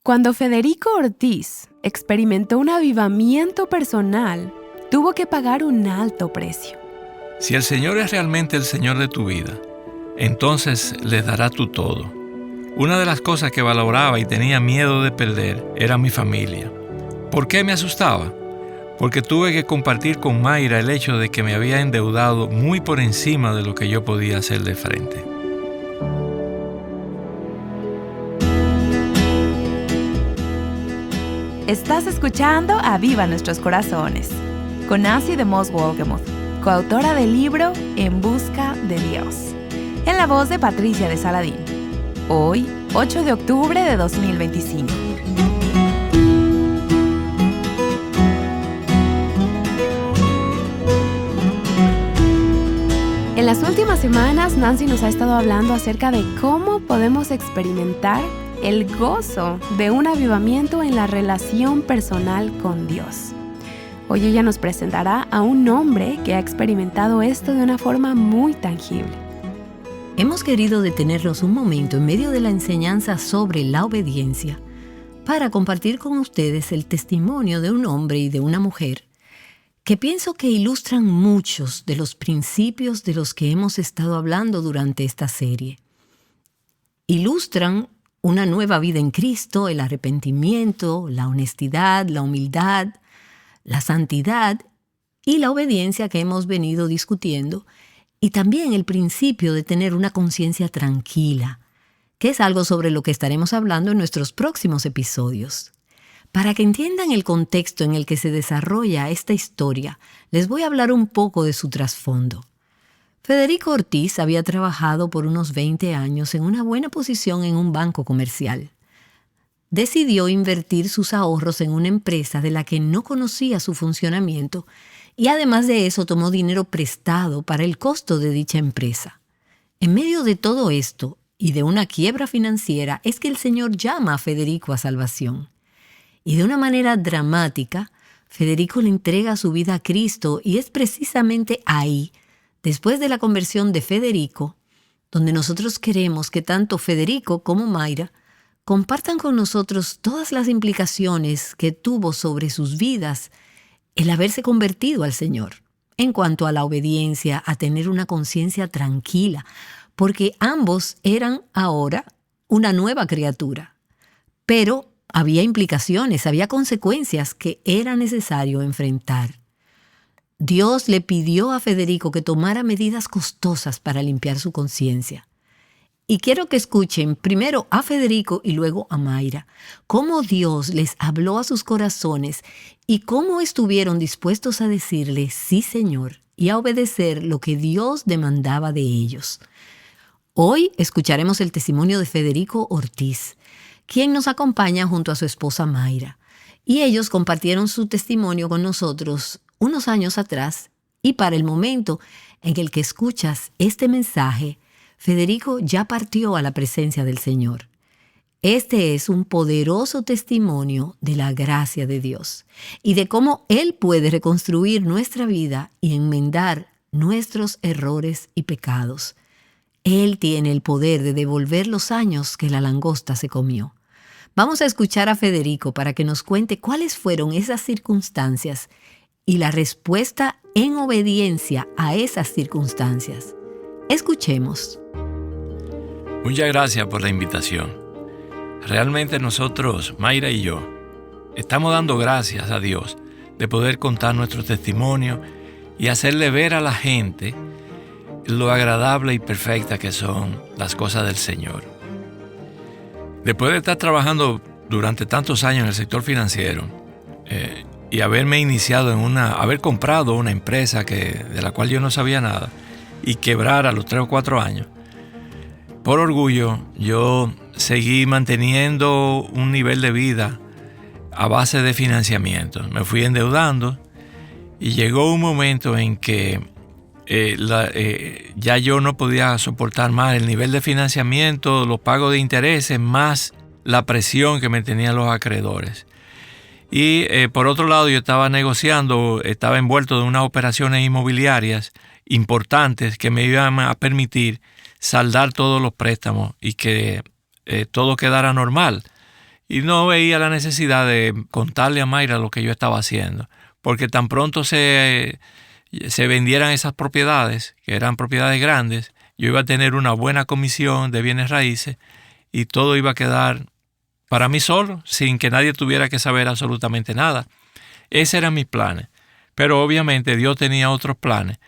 Cuando Federico Ortiz experimentó un avivamiento personal, tuvo que pagar un alto precio. Si el Señor es realmente el Señor de tu vida, entonces le dará tu todo. Una de las cosas que valoraba y tenía miedo de perder era mi familia. ¿Por qué me asustaba? Porque tuve que compartir con Mayra el hecho de que me había endeudado muy por encima de lo que yo podía hacer de frente. Estás escuchando Aviva Nuestros Corazones, con Nancy DeMoss Wolgemuth, coautora del libro En Busca de Dios, en la voz de Patricia de Saladín. Hoy, 8 de octubre de 2025. En las últimas semanas, Nancy nos ha estado hablando acerca de cómo podemos experimentar el gozo de un avivamiento en la relación personal con Dios. Hoy ella nos presentará a un hombre que ha experimentado esto de una forma muy tangible. Hemos querido detenernos un momento en medio de la enseñanza sobre la obediencia para compartir con ustedes el testimonio de un hombre y de una mujer que pienso que ilustran muchos de los principios de los que hemos estado hablando durante esta serie. Ilustran una nueva vida en Cristo, el arrepentimiento, la honestidad, la humildad, la santidad y la obediencia que hemos venido discutiendo, y también el principio de tener una conciencia tranquila, que es algo sobre lo que estaremos hablando en nuestros próximos episodios. Para que entiendan el contexto en el que se desarrolla esta historia, les voy a hablar un poco de su trasfondo. Federico Ortiz había trabajado por unos 20 años en una buena posición en un banco comercial. Decidió invertir sus ahorros en una empresa de la que no conocía su funcionamiento y además de eso tomó dinero prestado para el costo de dicha empresa. En medio de todo esto y de una quiebra financiera es que el Señor llama a Federico a salvación. Y de una manera dramática, Federico le entrega su vida a Cristo y es precisamente ahí, después de la conversión de Federico, donde nosotros queremos que tanto Federico como Mayra compartan con nosotros todas las implicaciones que tuvo sobre sus vidas el haberse convertido al Señor, en cuanto a la obediencia, a tener una conciencia tranquila, porque ambos eran ahora una nueva criatura. Pero había implicaciones, había consecuencias que era necesario enfrentar. Dios le pidió a Federico que tomara medidas costosas para limpiar su conciencia. Y quiero que escuchen primero a Federico y luego a Mayra, cómo Dios les habló a sus corazones y cómo estuvieron dispuestos a decirle sí, Señor, y a obedecer lo que Dios demandaba de ellos. Hoy escucharemos el testimonio de Federico Ortiz, quien nos acompaña junto a su esposa Mayra. Y ellos compartieron su testimonio con nosotros unos años atrás, y para el momento en el que escuchas este mensaje, Federico ya partió a la presencia del Señor. Este es un poderoso testimonio de la gracia de Dios y de cómo Él puede reconstruir nuestra vida y enmendar nuestros errores y pecados. Él tiene el poder de devolver los años que la langosta se comió. Vamos a escuchar a Federico para que nos cuente cuáles fueron esas circunstancias y la respuesta en obediencia a esas circunstancias. Escuchemos. Muchas gracias por la invitación. Realmente nosotros, Mayra y yo, estamos dando gracias a Dios de poder contar nuestro testimonio y hacerle ver a la gente lo agradable y perfecta que son las cosas del Señor. Después de estar trabajando durante tantos años en el sector financiero y haberme iniciado haber comprado una empresa de la cual yo no sabía nada y quebrar a los 3 o 4 años, por orgullo yo seguí manteniendo un nivel de vida a base de financiamiento. Me fui endeudando y llegó un momento en que ya yo no podía soportar más el nivel de financiamiento, los pagos de intereses, más la presión que me tenían los acreedores. Y por otro lado, yo estaba estaba envuelto en unas operaciones inmobiliarias importantes que me iban a permitir saldar todos los préstamos y que todo quedara normal. y no veía la necesidad de contarle a Mayra lo que yo estaba haciendo, porque tan pronto se vendieran esas propiedades, que eran propiedades grandes, yo iba a tener una buena comisión de bienes raíces y todo iba a quedar para mí solo, sin que nadie tuviera que saber absolutamente nada. Esos eran mis planes. Pero obviamente Dios tenía otros planes,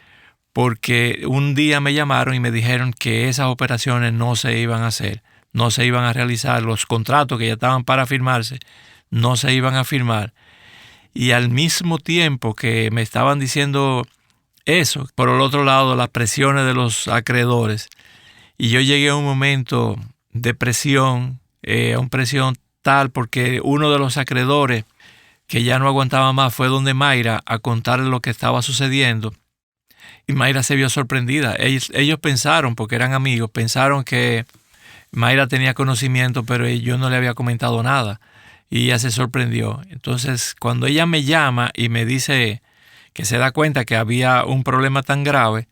porque un día me llamaron y me dijeron que esas operaciones no se iban a hacer, no se iban a realizar, los contratos que ya estaban para firmarse no se iban a firmar. Y al mismo tiempo que me estaban diciendo eso, por el otro lado, las presiones de los acreedores. Y yo llegué a un momento de presión, a una presión tal, porque uno de los acreedores que ya no aguantaba más fue donde Mayra a contarle lo que estaba sucediendo. Y Mayra se vio sorprendida. Ellos pensaron, porque eran amigos, pensaron que Mayra tenía conocimiento, pero yo no le había comentado nada. Y ella se sorprendió. Entonces, cuando ella me llama y me dice que se da cuenta que había un problema tan grave,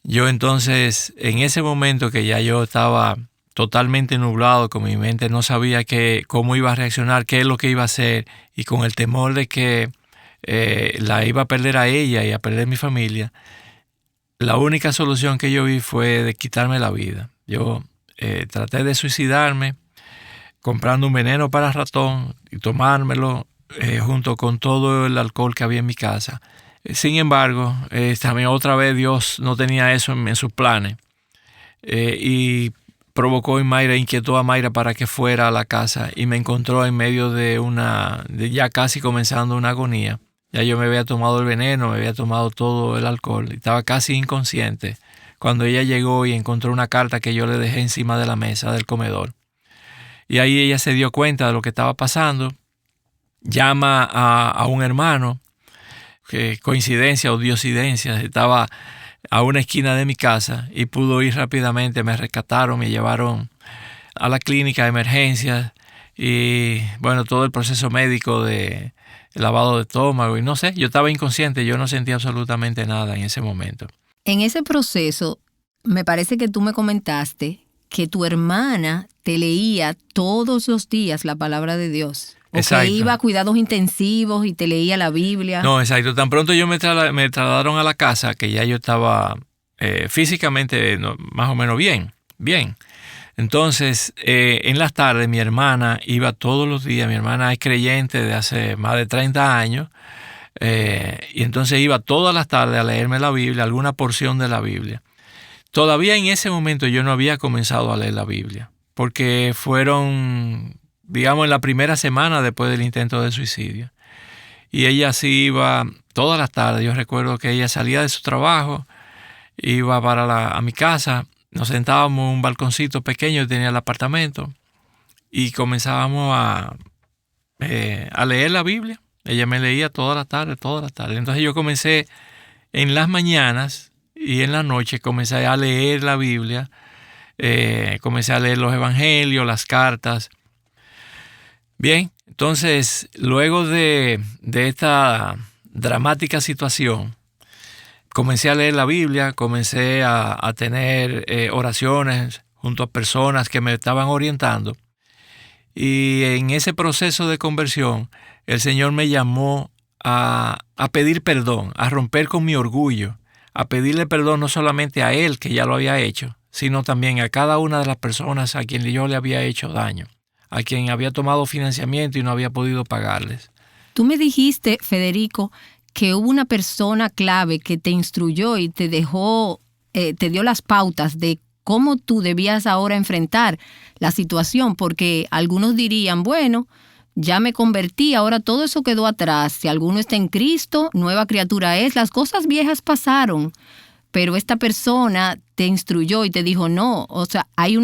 yo entonces, en ese momento que ya yo estaba totalmente nublado, con mi mente no sabía cómo iba a reaccionar, qué es lo que iba a hacer, y con el temor de que la iba a perder a ella y a perder mi familia, la única solución que yo vi fue de quitarme la vida. Yo traté de suicidarme comprando un veneno para ratón y tomármelo junto con todo el alcohol que había en mi casa. Sin embargo, también otra vez Dios no tenía eso en sus planes y provocó en Mayra, inquietó a Mayra para que fuera a la casa y me encontró en medio de ya casi comenzando una agonía. Ya yo me había tomado el veneno, me había tomado todo el alcohol y estaba casi inconsciente cuando ella llegó y encontró una carta que yo le dejé encima de la mesa del comedor. Y ahí ella se dio cuenta de lo que estaba pasando, llama a un hermano, que coincidencia o diosidencia, estaba a una esquina de mi casa y pudo ir rápidamente, me rescataron, me llevaron a la clínica de emergencias y bueno, todo el proceso médico de lavado de estómago y no sé, yo estaba inconsciente, yo no sentía absolutamente nada en ese momento. En ese proceso, me parece que tú me comentaste que tu hermana te leía todos los días la palabra de Dios. O Exacto. que iba a cuidados intensivos y te leía la Biblia. No, exacto. Tan pronto me trasladaron a la casa que ya yo estaba físicamente más o menos bien. Entonces, en las tardes mi hermana iba todos los días. Mi hermana es creyente de hace más de 30 años. Y entonces iba todas las tardes a leerme la Biblia, alguna porción de la Biblia. Todavía en ese momento yo no había comenzado a leer la Biblia, porque fueron, digamos, en la primera semana después del intento de suicidio. Y ella sí iba todas las tardes. Yo recuerdo que ella salía de su trabajo, iba a mi casa, nos sentábamos en un balconcito pequeño que tenía el apartamento y comenzábamos a leer la Biblia. Ella me leía todas las tardes. Entonces yo comencé en las mañanas y en la noche comencé a leer la Biblia, comencé a leer los evangelios, las cartas. Bien, entonces luego de esta dramática situación, comencé a leer la Biblia, comencé a tener oraciones junto a personas que me estaban orientando. Y en ese proceso de conversión, el Señor me llamó a pedir perdón, a romper con mi orgullo, a pedirle perdón no solamente a Él, que ya lo había hecho, sino también a cada una de las personas a quien yo le había hecho daño, a quien había tomado financiamiento y no había podido pagarles. Tú me dijiste, Federico, que hubo una persona clave que te instruyó y te dejó, te dio las pautas de cómo tú debías ahora enfrentar la situación, porque algunos dirían, bueno, ya me convertí, ahora todo eso quedó atrás. Si alguno está en Cristo, nueva criatura es, las cosas viejas pasaron. Pero esta persona te instruyó y te dijo, no, o sea, hay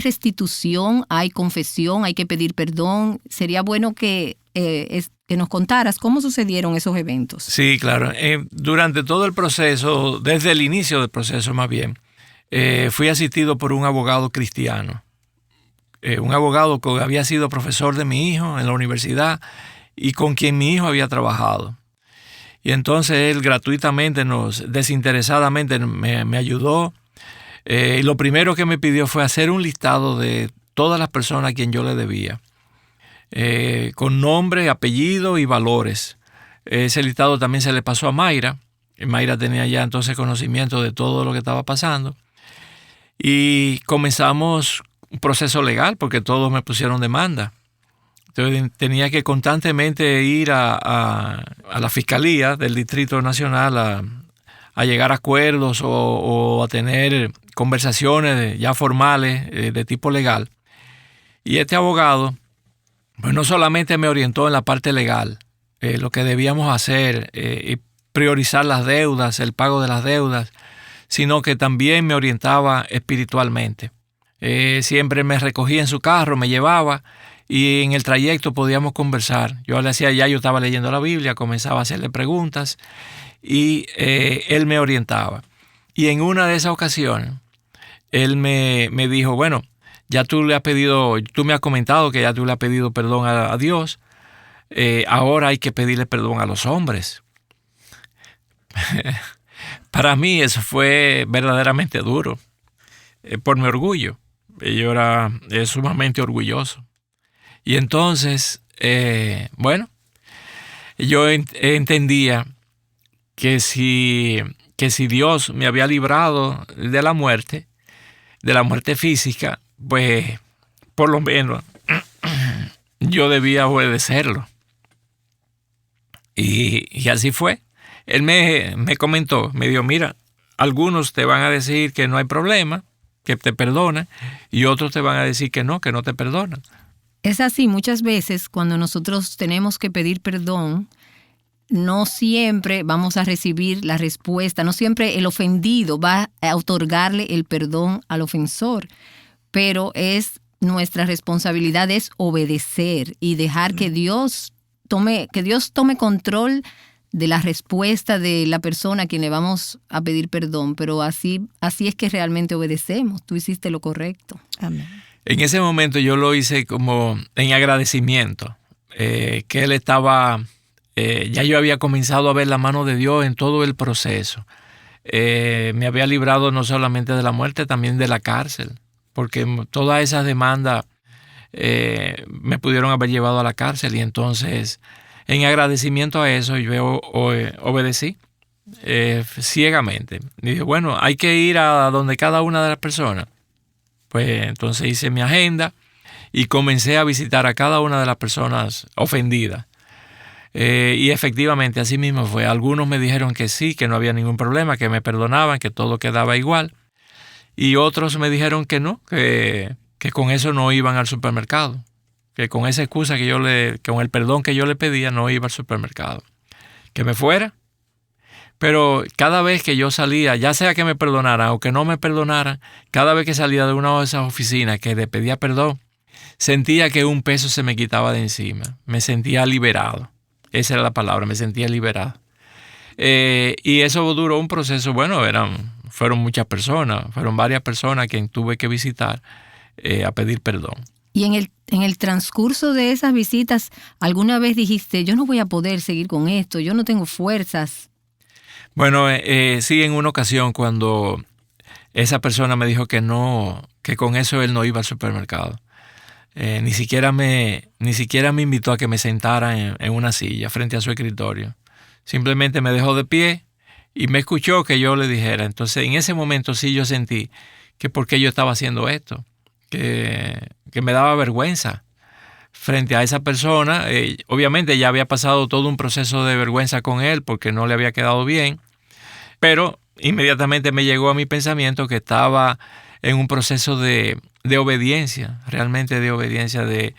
restitución, hay confesión, hay que pedir perdón. Sería bueno que nos contaras cómo sucedieron esos eventos. Sí, claro. Durante todo el proceso, desde el inicio del proceso más bien, fui asistido por un abogado cristiano. Un abogado que había sido profesor de mi hijo en la universidad y con quien mi hijo había trabajado. Y entonces él gratuitamente, desinteresadamente me ayudó. Y lo primero que me pidió fue hacer un listado de todas las personas a quien yo le debía. con nombre, apellido y valores. Ese listado también se le pasó a Mayra. Mayra tenía ya entonces conocimiento de todo lo que estaba pasando. Y comenzamos un proceso legal porque todos me pusieron demanda. Entonces tenía que constantemente ir a la Fiscalía del Distrito Nacional a llegar a acuerdos o a tener conversaciones ya formales de tipo legal. Y este abogado, pues no solamente me orientó en la parte legal, lo que debíamos hacer, priorizar las deudas, el pago de las deudas, sino que también me orientaba espiritualmente. Siempre me recogía en su carro, me llevaba y en el trayecto podíamos conversar. Yo le hacía, ya yo estaba leyendo la Biblia, comenzaba a hacerle preguntas y él me orientaba. Y en una de esas ocasiones, él me dijo, bueno, ya tú me has comentado que ya tú le has pedido perdón a Dios, ahora hay que pedirle perdón a los hombres. Para mí eso fue verdaderamente duro, por mi orgullo. Yo era sumamente orgulloso. Y entonces, yo entendía que si Dios me había librado de la muerte física, pues por lo menos yo debía obedecerlo. Y así fue. Él me comentó, me dijo, mira, algunos te van a decir que no hay problema, que te perdonan, y otros te van a decir que no te perdonan. Es así, muchas veces cuando nosotros tenemos que pedir perdón, no siempre vamos a recibir la respuesta, no siempre el ofendido va a otorgarle el perdón al ofensor, pero es nuestra responsabilidad es obedecer y dejar que Dios tome control de la respuesta de la persona a quien le vamos a pedir perdón, pero así es que realmente obedecemos. Tú hiciste lo correcto. Amén. En ese momento yo lo hice como en agradecimiento, que él estaba, ya yo había comenzado a ver la mano de Dios en todo el proceso. Me había librado no solamente de la muerte, también de la cárcel, porque todas esas demandas me pudieron haber llevado a la cárcel y entonces en agradecimiento a eso yo obedecí ciegamente. Dije, bueno, hay que ir a donde cada una de las personas. Pues entonces hice mi agenda y comencé a visitar a cada una de las personas ofendidas. Y efectivamente así mismo fue. Algunos me dijeron que sí, que no había ningún problema, que me perdonaban, que todo quedaba igual. Y otros me dijeron que no, que con eso no iban al supermercado. Que con esa excusa con el perdón que yo le pedía, no iba al supermercado. Que me fuera. Pero cada vez que yo salía, ya sea que me perdonaran o que no me perdonaran, cada vez que salía de una de esas oficinas que le pedía perdón, sentía que un peso se me quitaba de encima. Me sentía liberado. Esa era la palabra, me sentía liberado. Y eso duró un proceso, fueron muchas personas, fueron varias personas que tuve que visitar a pedir perdón. Y en el transcurso de esas visitas, ¿alguna vez dijiste, yo no voy a poder seguir con esto, yo no tengo fuerzas? Bueno, sí, en una ocasión cuando esa persona me dijo que no, que con eso él no iba al supermercado. Ni siquiera me invitó a que me sentara en una silla frente a su escritorio. Simplemente me dejó de pie y me escuchó que yo le dijera. Entonces, en ese momento sí yo sentí que por qué yo estaba haciendo esto, que me daba vergüenza frente a esa persona. Obviamente ya había pasado todo un proceso de vergüenza con él porque no le había quedado bien, pero inmediatamente me llegó a mi pensamiento que estaba en un proceso de obediencia, realmente de obediencia, de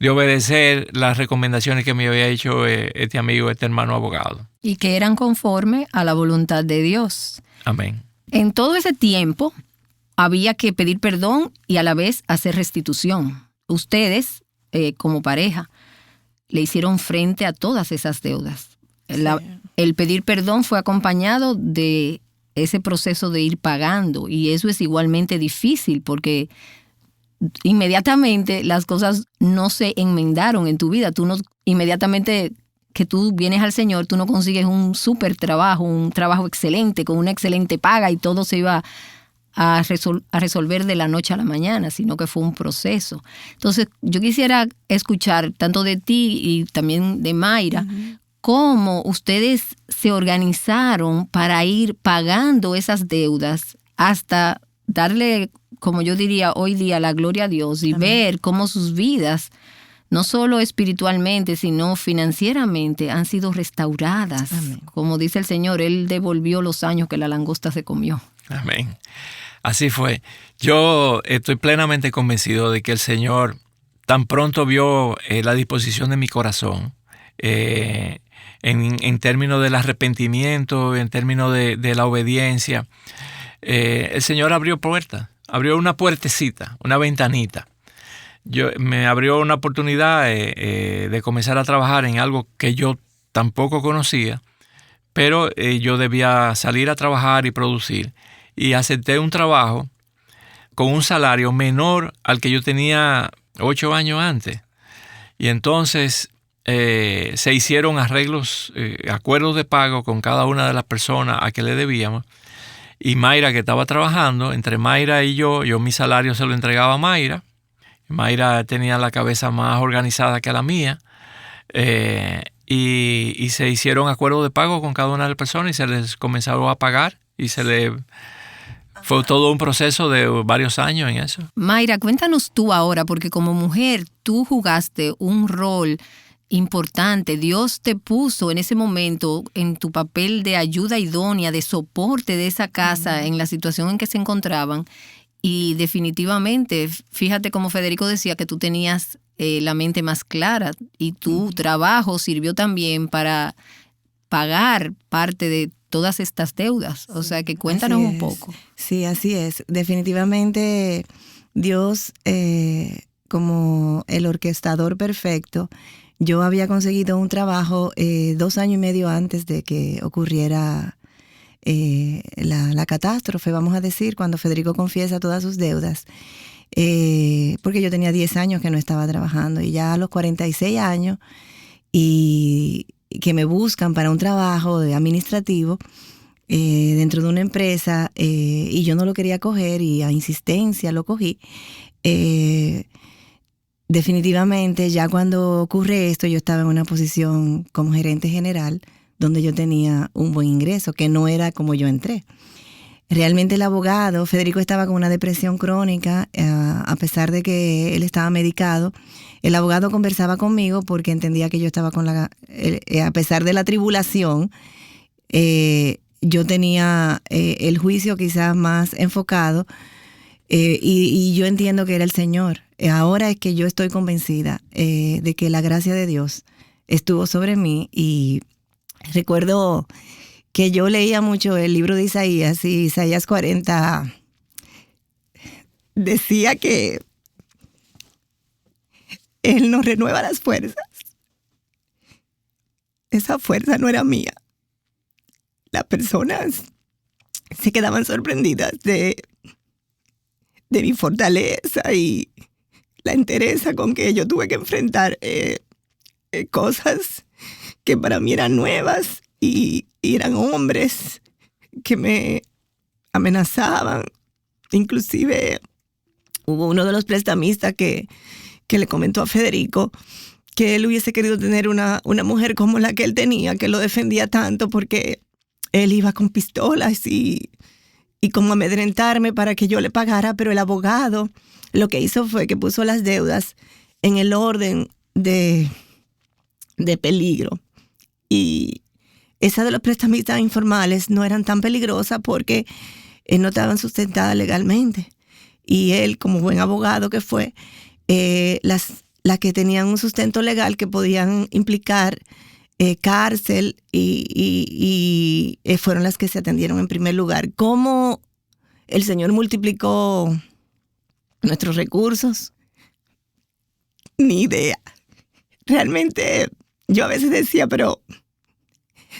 obedecer las recomendaciones que me había hecho este amigo, este hermano abogado. Y que eran conforme a la voluntad de Dios. Amén. En todo ese tiempo había que pedir perdón y a la vez hacer restitución. Ustedes, como pareja, le hicieron frente a todas esas deudas. Sí. El pedir perdón fue acompañado de ese proceso de ir pagando, y eso es igualmente difícil porque inmediatamente las cosas no se enmendaron en tu vida. Tú no, inmediatamente que tú vienes al Señor, tú no consigues un súper trabajo, un trabajo excelente, con una excelente paga y todo se iba a resolver de la noche a la mañana, sino que fue un proceso. Entonces, yo quisiera escuchar tanto de ti y también de Mayra, cómo ustedes se organizaron para ir pagando esas deudas hasta darle, como yo diría hoy día, la gloria a Dios y ver cómo sus vidas, no solo espiritualmente, sino financieramente, han sido restauradas. Amén. Como dice el Señor, Él devolvió los años que la langosta se comió. Amén. Así fue. Yo estoy plenamente convencido de que el Señor tan pronto vio la disposición de mi corazón, en términos del arrepentimiento, en términos de la obediencia, el Señor abrió puertas, abrió una puertecita, una ventanita. Me abrió una oportunidad de comenzar a trabajar en algo que yo tampoco conocía, pero yo debía salir a trabajar y producir. Y acepté un trabajo con un salario menor al que yo tenía 8 años antes. Y entonces se hicieron acuerdos de pago con cada una de las personas a que le debíamos. Y Mayra, que estaba trabajando, entre Mayra y yo mi salario se lo entregaba a Mayra. Mayra tenía la cabeza más organizada que la mía. Y se hicieron acuerdos de pago con cada una de las personas y se les comenzaron a pagar y fue todo un proceso de varios años en eso. Mayra, cuéntanos tú ahora, porque como mujer tú jugaste un rol importante. Dios te puso en ese momento en tu papel de ayuda idónea, de soporte de esa casa en la situación en que se encontraban. Y definitivamente, fíjate como Federico decía que tú tenías la mente más clara y tu trabajo sirvió también para pagar parte de todas estas deudas. O sea que cuéntanos un poco. Sí, así es. Definitivamente Dios, como el orquestador perfecto, yo había conseguido un trabajo 2 años y medio antes de que ocurriera la catástrofe, vamos a decir, cuando Federico confiesa todas sus deudas. Porque yo tenía 10 años que no estaba trabajando y ya a los 46 años y que me buscan para un trabajo administrativo dentro de una empresa y yo no lo quería coger y a insistencia lo cogí. Definitivamente ya cuando ocurre esto yo estaba en una posición como gerente general donde yo tenía un buen ingreso, que no era como yo entré. Realmente el abogado, Federico estaba con una depresión crónica, a pesar de que él estaba medicado. El abogado conversaba conmigo porque entendía que yo estaba a pesar de la tribulación, yo tenía el juicio quizás más enfocado y yo entiendo que era el Señor. Ahora es que yo estoy convencida de que la gracia de Dios estuvo sobre mí y recuerdo que yo leía mucho el libro de Isaías y Isaías 40 decía que Él nos renueva las fuerzas. Esa fuerza no era mía. Las personas se quedaban sorprendidas de mi fortaleza y la entereza con que yo tuve que enfrentar cosas que para mí eran nuevas y eran hombres que me amenazaban. Inclusive hubo uno de los prestamistas que le comentó a Federico que él hubiese querido tener una mujer como la que él tenía, que lo defendía tanto porque él iba con pistolas y como amedrentarme para que yo le pagara, pero el abogado lo que hizo fue que puso las deudas en el orden de peligro. Y esas de los prestamistas informales no eran tan peligrosas porque no estaban sustentadas legalmente. Y él, como buen abogado que fue, las que tenían un sustento legal que podían implicar cárcel y fueron las que se atendieron en primer lugar. ¿Cómo el Señor multiplicó nuestros recursos? Ni idea. Realmente yo a veces decía, pero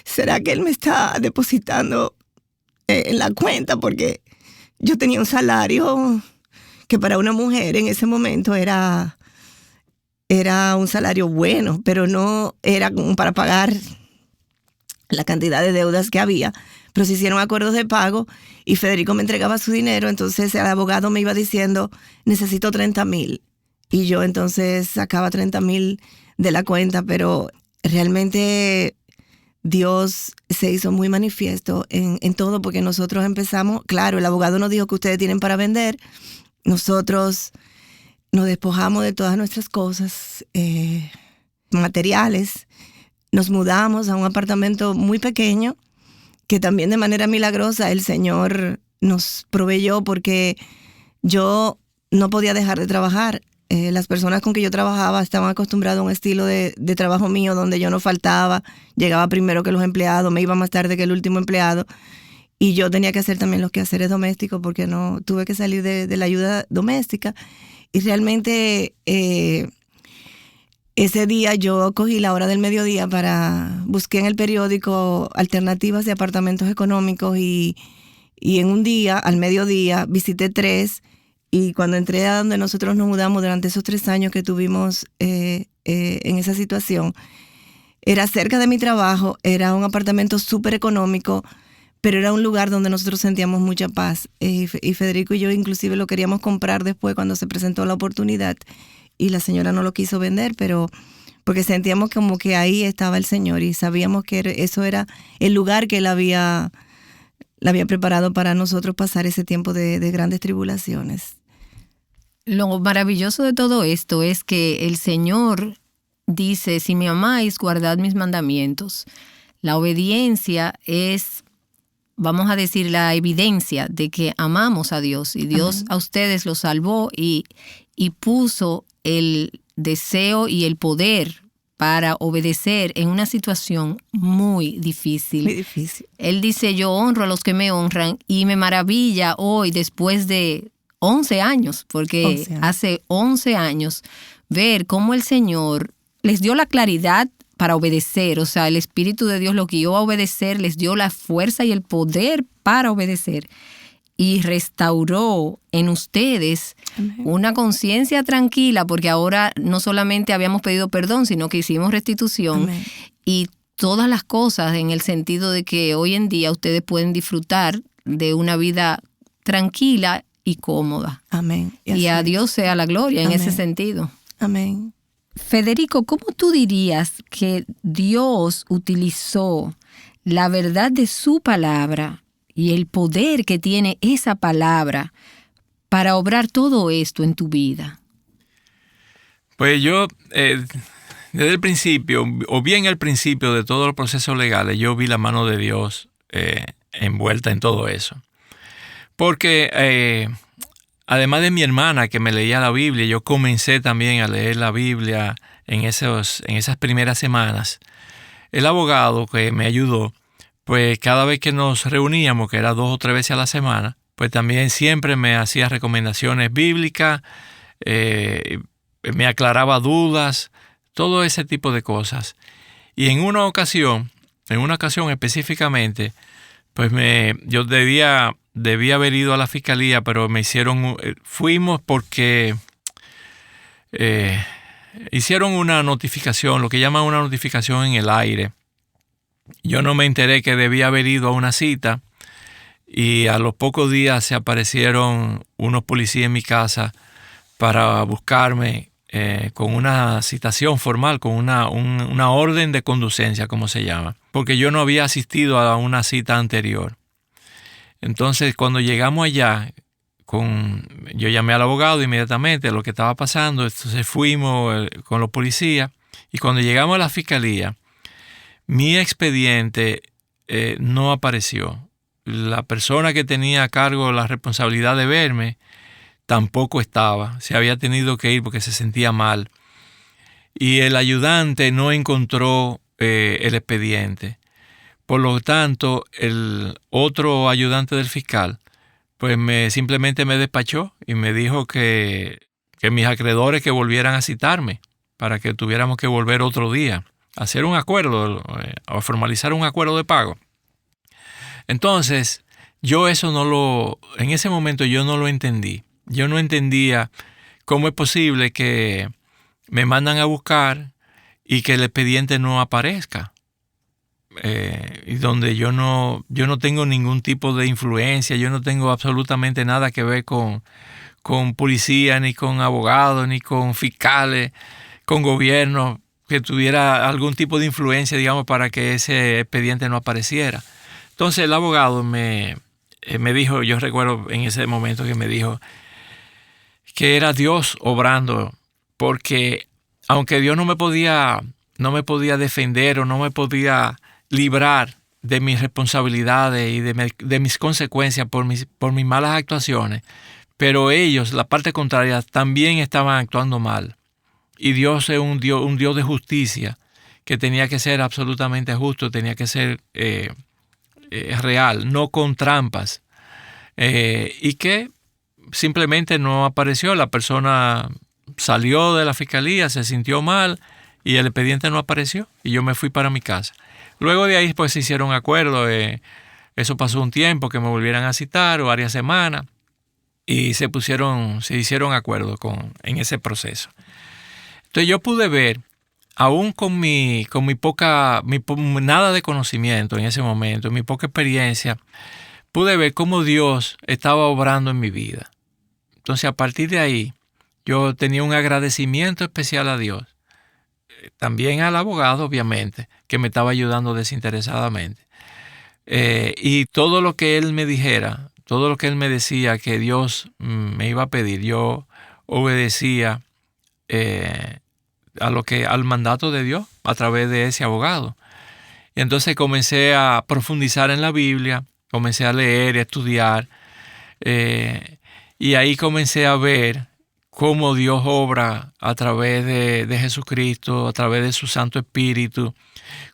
¿será que Él me está depositando en la cuenta? Porque yo tenía un salario que para una mujer en ese momento era un salario bueno, pero no era como para pagar la cantidad de deudas que había. pero se hicieron acuerdos de pago y Federico me entregaba su dinero, entonces el abogado me iba diciendo, necesito 30,000. Y yo entonces sacaba 30,000 de la cuenta, pero realmente Dios se hizo muy manifiesto en todo, porque nosotros empezamos, claro, el abogado nos dijo que ustedes tienen para vender, nosotros nos despojamos de todas nuestras cosas materiales, nos mudamos a un apartamento muy pequeño, que también de manera milagrosa el Señor nos proveyó, porque yo no podía dejar de trabajar. Las personas con que yo trabajaba estaban acostumbradas a un estilo de trabajo mío donde yo no faltaba, llegaba primero que los empleados, me iba más tarde que el último empleado, y yo tenía que hacer también los quehaceres domésticos porque no tuve que salir de la ayuda doméstica. Y realmente ese día yo cogí la hora del mediodía busqué en el periódico alternativas de apartamentos económicos y en un día, al mediodía, visité 3. Y cuando entré a donde nosotros nos mudamos durante esos 3 años que tuvimos en esa situación, era cerca de mi trabajo, era un apartamento súper económico, pero era un lugar donde nosotros sentíamos mucha paz. Y Federico y yo inclusive lo queríamos comprar después cuando se presentó la oportunidad y la señora no lo quiso vender, pero porque sentíamos como que ahí estaba el Señor y sabíamos que eso era el lugar que Él había preparado para nosotros pasar ese tiempo de grandes tribulaciones. Lo maravilloso de todo esto es que el Señor dice, si me amáis, guardad mis mandamientos. La obediencia es, vamos a decir, la evidencia de que amamos a Dios y Dios a ustedes los salvó y puso el deseo y el poder para obedecer en una situación muy difícil. Muy difícil. Él dice, yo honro a los que me honran, y me maravilla hoy, después de 11 años, porque 11 años. hace 11 años, ver cómo el Señor les dio la claridad para obedecer, o sea, el Espíritu de Dios los guió a obedecer, les dio la fuerza y el poder para obedecer, y restauró en ustedes una conciencia tranquila, porque ahora no solamente habíamos pedido perdón, sino que hicimos restitución. Amén. Y todas las cosas en el sentido de que hoy en día ustedes pueden disfrutar de una vida tranquila y cómoda. Amén. Y a Dios sea la gloria en Amén. ese sentido. Amén. Federico, ¿cómo tú dirías que Dios utilizó la verdad de su palabra y el poder que tiene esa palabra para obrar todo esto en tu vida? Pues yo, desde el principio, o bien al principio de todos los procesos legales, yo vi la mano de Dios envuelta en todo eso. Porque además de mi hermana que me leía la Biblia, yo comencé también a leer la Biblia en esas primeras semanas. El abogado que me ayudó, pues cada vez que nos reuníamos, que era 2 o 3 veces a la semana, pues también siempre me hacía recomendaciones bíblicas, me aclaraba dudas, todo ese tipo de cosas. Y en una ocasión específicamente, pues yo debía haber ido a la fiscalía, pero fuimos porque hicieron una notificación, lo que llaman una notificación en el aire. Yo no me enteré que debía haber ido a una cita y a los pocos días se aparecieron unos policías en mi casa para buscarme con una citación formal, con una orden de conducencia, como se llama, porque yo no había asistido a una cita anterior. Entonces, cuando llegamos allá, yo llamé al abogado inmediatamente lo que estaba pasando, entonces fuimos con los policías y cuando llegamos a la fiscalía, mi expediente no apareció. La persona que tenía a cargo la responsabilidad de verme tampoco estaba. Se había tenido que ir porque se sentía mal. Y el ayudante no encontró el expediente. Por lo tanto, el otro ayudante del fiscal pues simplemente me despachó y me dijo que mis acreedores que volvieran a citarme para que tuviéramos que volver otro día a hacer un acuerdo, a formalizar un acuerdo de pago. Entonces, en ese momento yo no lo entendí. Yo no entendía cómo es posible que me mandan a buscar y que el expediente no aparezca. y donde yo no tengo ningún tipo de influencia, yo no tengo absolutamente nada que ver con policía, ni con abogados, ni con fiscales, con gobierno, que tuviera algún tipo de influencia, digamos, para que ese expediente no apareciera. Entonces el abogado me dijo, yo recuerdo en ese momento que me dijo que era Dios obrando, porque aunque Dios no me podía defender o no me podía librar de mis responsabilidades y de mis consecuencias por mis malas actuaciones, pero ellos, la parte contraria, también estaban actuando mal. Y Dios es un Dios de justicia, que tenía que ser absolutamente justo, tenía que ser real, no con trampas. Y que simplemente no apareció. La persona salió de la fiscalía, se sintió mal y el expediente no apareció. Y yo me fui para mi casa. Luego de ahí pues se hicieron acuerdos. Eso pasó un tiempo, que me volvieran a citar, o varias semanas. Y se hicieron acuerdos en ese proceso. Entonces yo pude ver, aún con mi nada de conocimiento en ese momento, mi poca experiencia, pude ver cómo Dios estaba obrando en mi vida. Entonces a partir de ahí, yo tenía un agradecimiento especial a Dios. También al abogado, obviamente, que me estaba ayudando desinteresadamente. Y todo lo que él me dijera, todo lo que él me decía que Dios me iba a pedir, yo obedecía al mandato de Dios a través de ese abogado. Y entonces comencé a profundizar en la Biblia, comencé a leer y a estudiar, y ahí comencé a ver cómo Dios obra a través de Jesucristo, a través de su Santo Espíritu,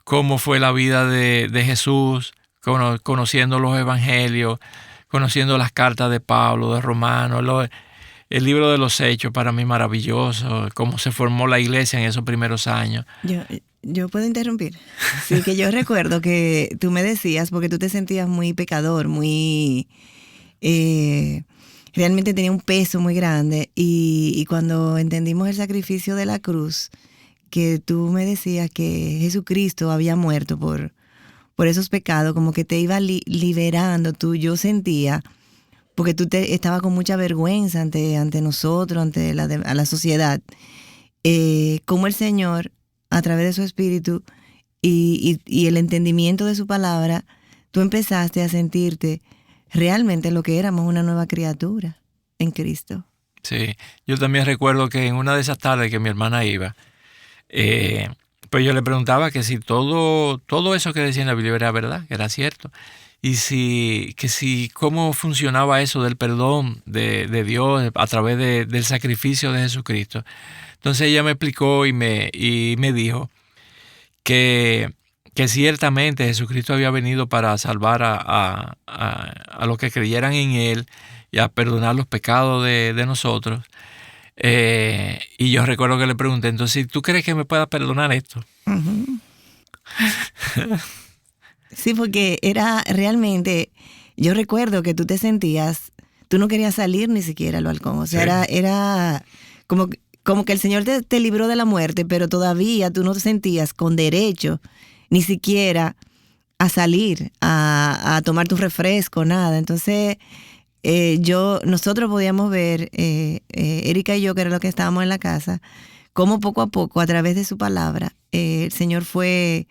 cómo fue la vida de Jesús, conociendo los evangelios, conociendo las cartas de Pablo, de Romanos, el libro de los Hechos, para mí maravilloso, cómo se formó la iglesia en esos primeros años. Yo puedo interrumpir. Sí, que yo recuerdo que tú me decías, porque tú te sentías muy pecador, muy... realmente tenía un peso muy grande, y cuando entendimos el sacrificio de la cruz, que tú me decías que Jesucristo había muerto por esos pecados, como que te iba liberando tú, yo sentía, porque tú estabas con mucha vergüenza ante nosotros, ante a la sociedad, como el Señor, a través de su Espíritu y el entendimiento de su palabra, tú empezaste a sentirte realmente lo que éramos, una nueva criatura en Cristo. Sí, yo también recuerdo que en una de esas tardes que mi hermana iba, pues yo le preguntaba que si todo eso que decía en la Biblia era verdad, que era cierto. Y cómo funcionaba eso del perdón de Dios a través del sacrificio de Jesucristo. Entonces ella me explicó y me dijo que ciertamente Jesucristo había venido para salvar a los que creyeran en Él y a perdonar los pecados de nosotros. Y yo recuerdo que le pregunté, entonces, ¿tú crees que me pueda perdonar esto? Uh-huh. Sí, porque era realmente, yo recuerdo que tú te sentías, tú no querías salir ni siquiera al balcón, o sea, sí. era como que el Señor te libró de la muerte, pero todavía tú no te sentías con derecho ni siquiera a salir, a tomar tu refresco, nada. Entonces, nosotros podíamos ver, Erika y yo, que era lo que estábamos en la casa, cómo poco a poco, a través de su palabra, el Señor fue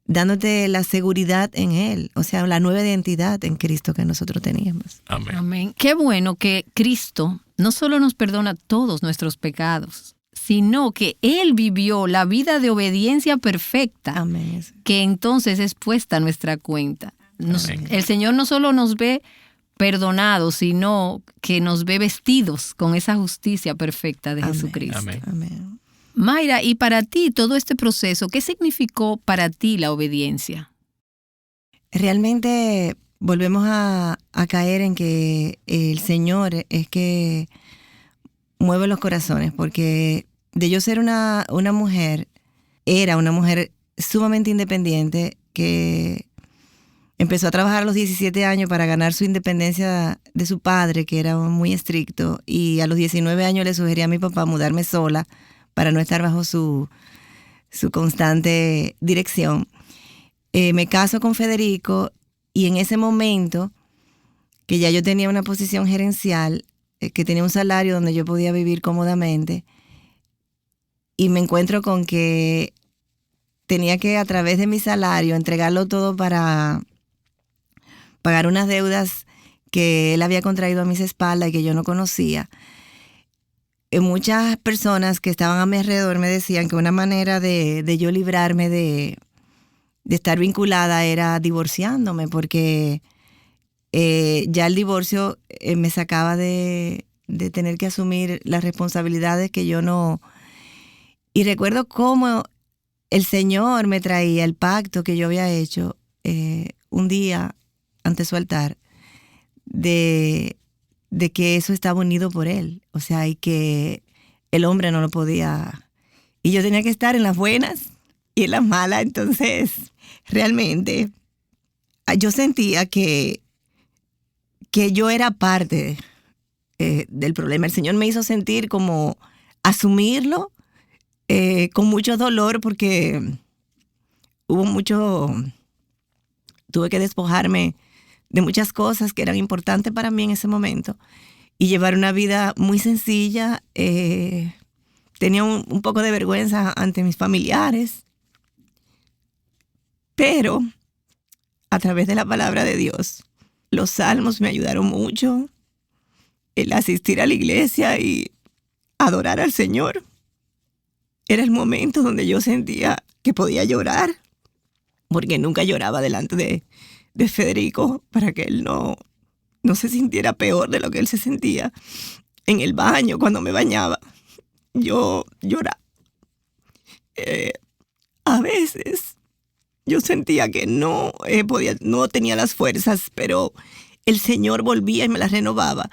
dándote la seguridad en Él, o sea, la nueva identidad en Cristo que nosotros teníamos. Amén. Amén. Qué bueno que Cristo no solo nos perdona todos nuestros pecados, sino que Él vivió la vida de obediencia perfecta. Amén. Que entonces es puesta a nuestra cuenta. El Señor no solo nos ve perdonados, sino que nos ve vestidos con esa justicia perfecta de Amén. Jesucristo. Amén. Amén. Mayra, y para ti todo este proceso, ¿qué significó para ti la obediencia? Realmente volvemos a caer en que el Señor es que mueve los corazones, porque de yo ser una mujer, era una mujer sumamente independiente que empezó a trabajar a los 17 años para ganar su independencia de su padre, que era muy estricto, y a los 19 años le sugerí a mi papá mudarme sola para no estar bajo su constante dirección. me caso con Federico y en ese momento que ya yo tenía una posición gerencial, que tenía un salario donde yo podía vivir cómodamente, y me encuentro con que tenía que, a través de mi salario, entregarlo todo para pagar unas deudas que él había contraído a mis espaldas y que yo no conocía. Muchas personas que estaban a mi alrededor me decían que una manera de yo librarme de estar vinculada era divorciándome, porque ya el divorcio me sacaba de tener que asumir las responsabilidades que yo no... Y recuerdo cómo el Señor me traía el pacto que yo había hecho un día ante su altar, de que eso estaba unido por Él. O sea, y que el hombre no lo podía... Y yo tenía que estar en las buenas y en las malas. Entonces, realmente, yo sentía que yo era parte del problema. El Señor me hizo sentir como asumirlo con mucho dolor, porque tuve que despojarme de muchas cosas que eran importantes para mí en ese momento y llevar una vida muy sencilla. Tenía un poco de vergüenza ante mis familiares, pero a través de la palabra de Dios, los salmos me ayudaron mucho, el asistir a la iglesia y adorar al Señor. Era el momento donde yo sentía que podía llorar, porque nunca lloraba delante de Federico, para que él no se sintiera peor de lo que él se sentía. En el baño, cuando me bañaba, yo lloraba. A veces yo sentía que no tenía las fuerzas, pero el Señor volvía y me las renovaba.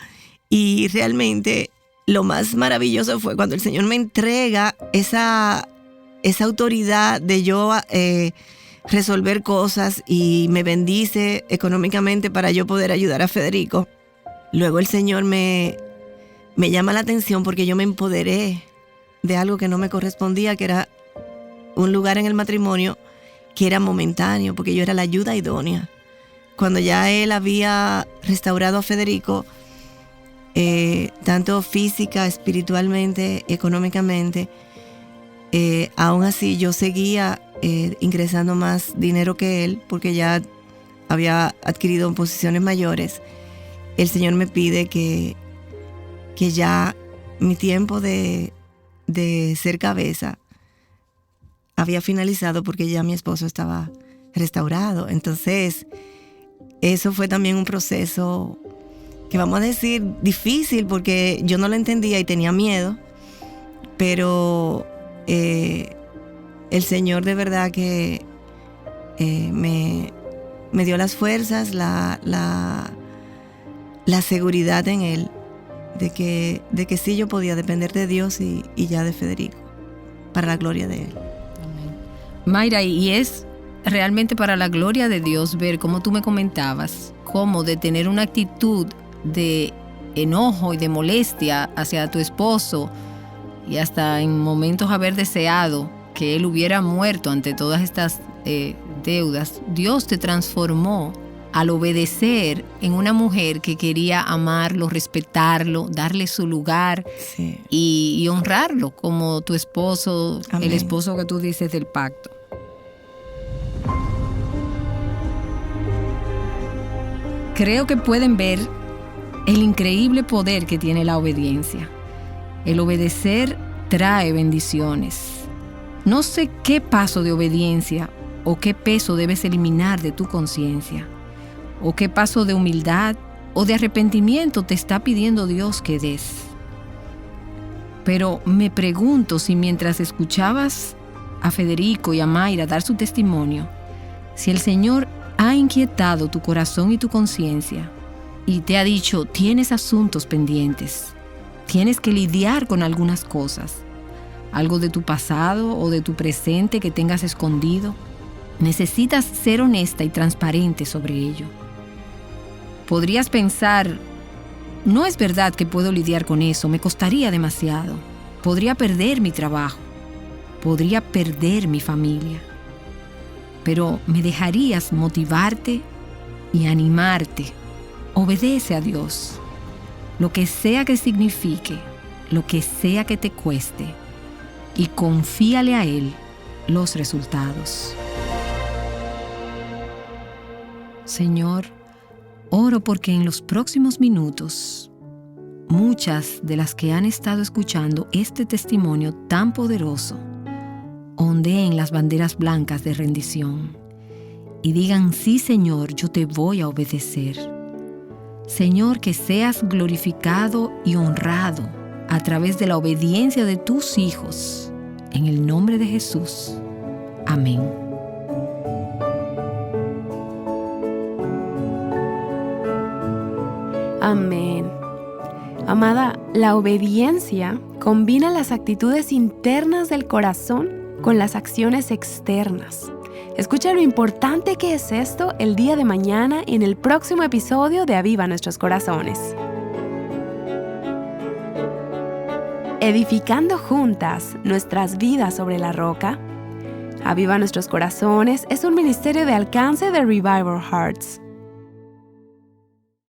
Y realmente lo más maravilloso fue cuando el Señor me entrega esa autoridad de yo resolver cosas y me bendice económicamente para yo poder ayudar a Federico. Luego el Señor me llama la atención porque yo me empoderé de algo que no me correspondía, que era un lugar en el matrimonio que era momentáneo, porque yo era la ayuda idónea. Cuando ya él había restaurado a Federico, tanto física, espiritualmente, económicamente, aún así yo seguía ingresando más dinero que él, porque ya había adquirido posiciones mayores. El Señor me pide que ya mi tiempo de ser cabeza había finalizado, porque ya mi esposo estaba restaurado. Entonces, eso fue también un proceso que, vamos a decir, difícil, porque yo no lo entendía y tenía miedo, pero el Señor de verdad que me dio las fuerzas, la seguridad en Él, de que sí yo podía depender de Dios y ya de Federico, para la gloria de Él. Amén. Mayra, y es realmente para la gloria de Dios ver, como tú me comentabas, cómo de tener una actitud de enojo y de molestia hacia tu esposo, y hasta en momentos haber deseado que él hubiera muerto ante todas estas deudas, Dios te transformó al obedecer en una mujer que quería amarlo, respetarlo, darle su lugar, Sí. y honrarlo como tu esposo, Amén. el esposo que tú dices del pacto. Creo que pueden ver el increíble poder que tiene la obediencia. El obedecer trae bendiciones. No sé qué paso de obediencia o qué peso debes eliminar de tu conciencia, o qué paso de humildad o de arrepentimiento te está pidiendo Dios que des. Pero me pregunto si mientras escuchabas a Federico y a Mayra dar su testimonio, si el Señor ha inquietado tu corazón y tu conciencia y te ha dicho: tienes asuntos pendientes, tienes que lidiar con algunas cosas, algo de tu pasado o de tu presente que tengas escondido. Necesitas ser honesta y transparente sobre ello. Podrías pensar: no es verdad que puedo lidiar con eso, me costaría demasiado. Podría perder mi trabajo, podría perder mi familia. pero me dejarías motivarte y animarte. Obedece a Dios, lo que sea que signifique, lo que sea que te cueste, y confíale a Él los resultados. Señor, oro porque en los próximos minutos, muchas de las que han estado escuchando este testimonio tan poderoso ondeen las banderas blancas de rendición y digan: sí, Señor, yo te voy a obedecer. Señor, que seas glorificado y honrado a través de la obediencia de tus hijos. En el nombre de Jesús. Amén. Amén. Amada, la obediencia combina las actitudes internas del corazón con las acciones externas. Escucha lo importante que es esto el día de mañana en el próximo episodio de Aviva Nuestros Corazones. Edificando juntas nuestras vidas sobre la roca, Aviva Nuestros Corazones es un ministerio de alcance de Revival Hearts.